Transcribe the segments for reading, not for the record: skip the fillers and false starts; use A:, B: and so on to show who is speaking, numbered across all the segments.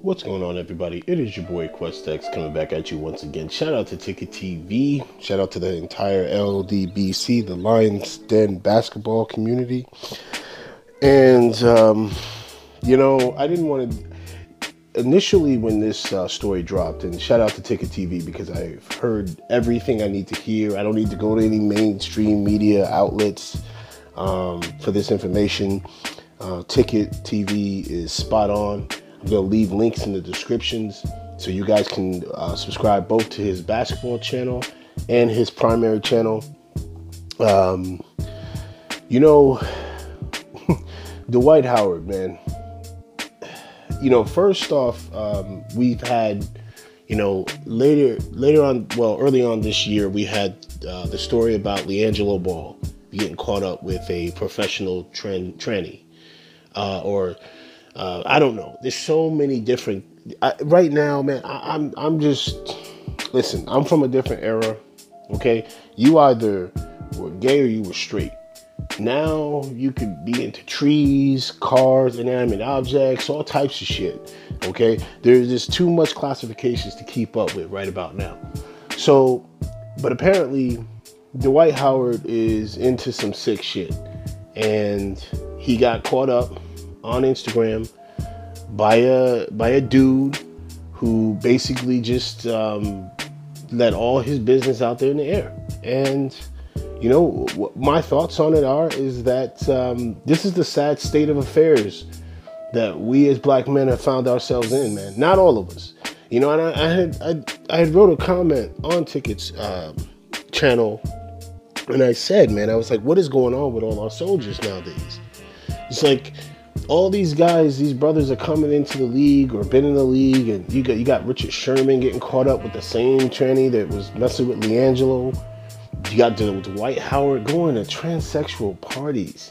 A: What's going on, everybody? It is your boy QuestX coming back at you once again. Shout out to Ticket TV. Shout out to the entire LDBC, the Lions Den basketball community. And, I didn't want to... Initially, when this story dropped, and shout out to Ticket TV because I've heard everything I need to hear. I don't need to go to any mainstream media outlets for this information. Ticket TV is spot on. I'm going to leave links in the descriptions so you guys can subscribe both to his basketball channel and his primary channel. Dwight Howard, man. First off, we've had, early on this year, we had the story about LiAngelo Ball getting caught up with a professional tranny. I don't know. There's so many different... right now, man, I'm just... Listen, I'm from a different era, okay? You either were gay or you were straight. Now, you could be into trees, cars, inanimate objects, all types of shit, okay? There's just too much classifications to keep up with right about now. So, but apparently, Dwight Howard is into some sick shit. And he got caught up on Instagram by a dude who basically just let all his business out there in the air. And what my thoughts on it is that this is the sad state of affairs that we as black men have found ourselves in, man. Not all of us, and I had wrote a comment on Ticket's channel, and I said, man, I was like, what is going on with all our soldiers nowadays? It's like all these guys, these brothers are coming into the league or been in the league, and you got Richard Sherman getting caught up with the same tranny that was messing with LiAngelo. You got Dwight Howard going to transsexual parties.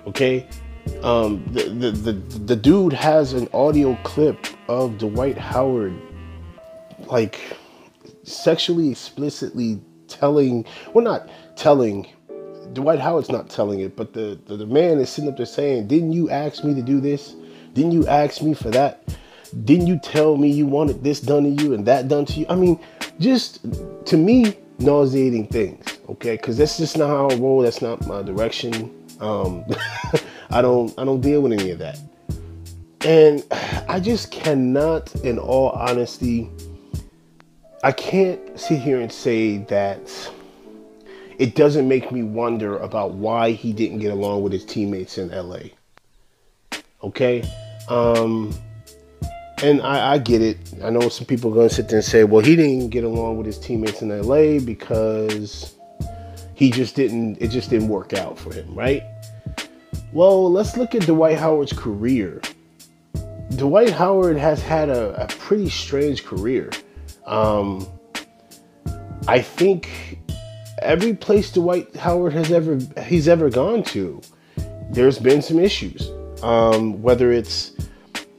A: Okay, the dude has an audio clip of Dwight Howard like sexually explicitly telling, well, not telling. Dwight Howard's not telling it, but the man is sitting up there saying, didn't you ask me to do this? Didn't you ask me for that? Didn't you tell me you wanted this done to you and that done to you? I mean, just, to me, nauseating things, okay? Because that's just not how I roll. That's not my direction. I don't deal with any of that. And I just cannot, in all honesty, I can't sit here and say that it doesn't make me wonder about why he didn't get along with his teammates in LA. Okay? And I get it. I know some people are going to sit there and say, well, he didn't get along with his teammates in LA because it just didn't work out for him, right? Well, let's look at Dwight Howard's career. Dwight Howard has had a pretty strange career. I think every place Dwight Howard he's ever gone to, there's been some issues. Whether it's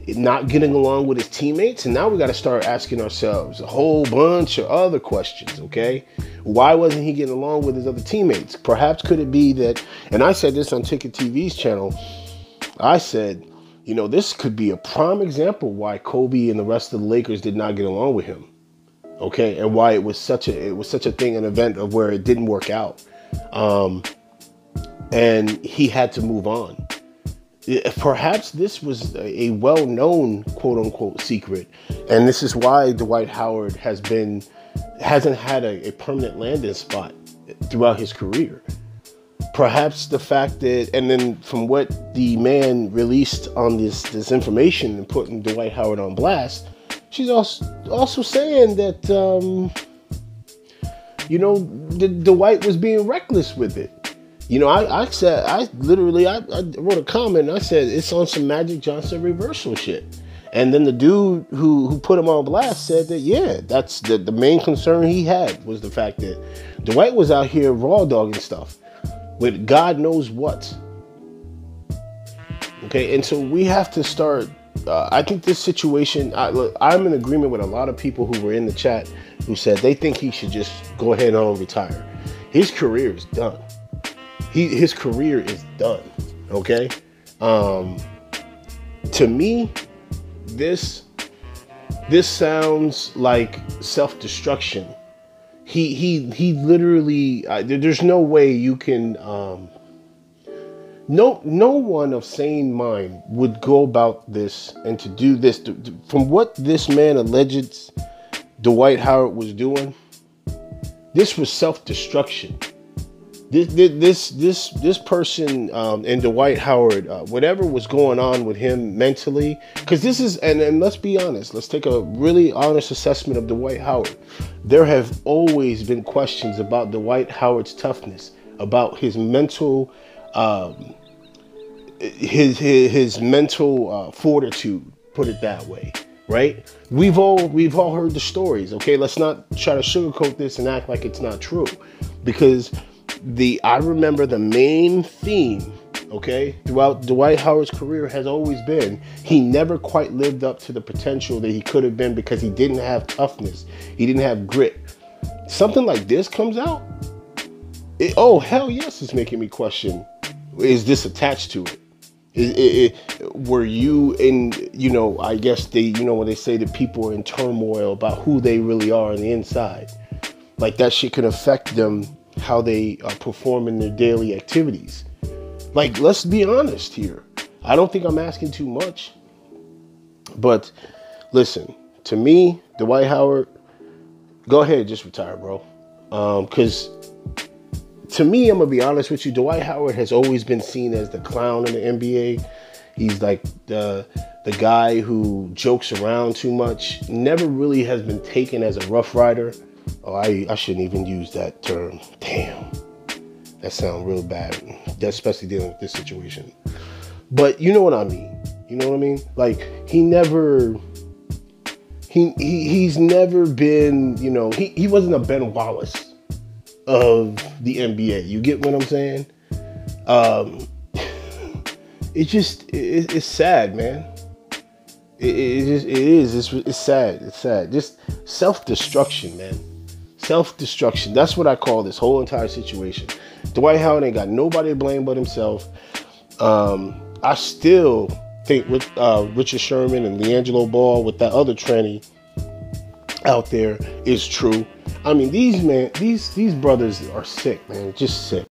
A: not getting along with his teammates, and now we got to start asking ourselves a whole bunch of other questions, okay? Why wasn't he getting along with his other teammates? Perhaps could it be that, and I said this on Ticket TV's channel, I said, this could be a prime example why Kobe and the rest of the Lakers did not get along with him. Okay, and why it was such a thing, an event of where it didn't work out, and he had to move on. Perhaps this was a well-known quote-unquote secret, and this is why Dwight Howard hasn't had a permanent landing spot throughout his career. Perhaps the fact that, and then from what the man released on this information and putting Dwight Howard on blast, she's also saying that, Dwight was being reckless with it. I wrote a comment and I said, it's on some Magic Johnson reversal shit. And then the dude who put him on blast said that, yeah, that's the main concern he had was the fact that Dwight was out here raw dogging stuff with God knows what. Okay, and so we have to start... I think this situation, I'm in agreement with a lot of people who were in the chat who said they think he should just go ahead and retire. His career is done. His career is done. Okay? To me, this This sounds like self-destruction. He literally. There's no way you can. No one of sane mind would go about this and to do this. From what this man alleges Dwight Howard was doing, this was self-destruction. This person and Dwight Howard, whatever was going on with him mentally, because this is, and let's be honest, let's take a really honest assessment of Dwight Howard. There have always been questions about Dwight Howard's toughness, about his mental, his mental fortitude, put it that way, right? We've all heard the stories. Okay, let's not try to sugarcoat this and act like it's not true, because I remember the main theme, okay, throughout Dwight Howard's career has always been he never quite lived up to the potential that he could have been because he didn't have toughness. He didn't have grit. Something like this comes out. Oh, hell yes, it's making me question, is this attached to it? Were you in, I guess when they say that people are in turmoil about who they really are on the inside, like that shit can affect them, how they perform in their daily activities. Like, let's be honest here. I don't think I'm asking too much. But listen, to me, Dwight Howard, go ahead, just retire, bro. Because to me, I'm going to be honest with you, Dwight Howard has always been seen as the clown in the NBA. He's like the guy who jokes around too much, never really has been taken as a Rough Rider. Oh, I shouldn't even use that term. Damn. That sounds real bad, especially dealing with this situation. But you know what I mean. You know what I mean? Like, he's never been, he wasn't a Ben Wallace of the NBA. You get what I'm saying? It's sad, man. It's sad. It's sad. Just self-destruction, man. Self-destruction. That's what I call this whole entire situation. Dwight Howard ain't got nobody to blame but himself. I still think with Richard Sherman and LiAngelo Ball with that other tranny out there is true. I mean, these brothers are sick, man. Just sick.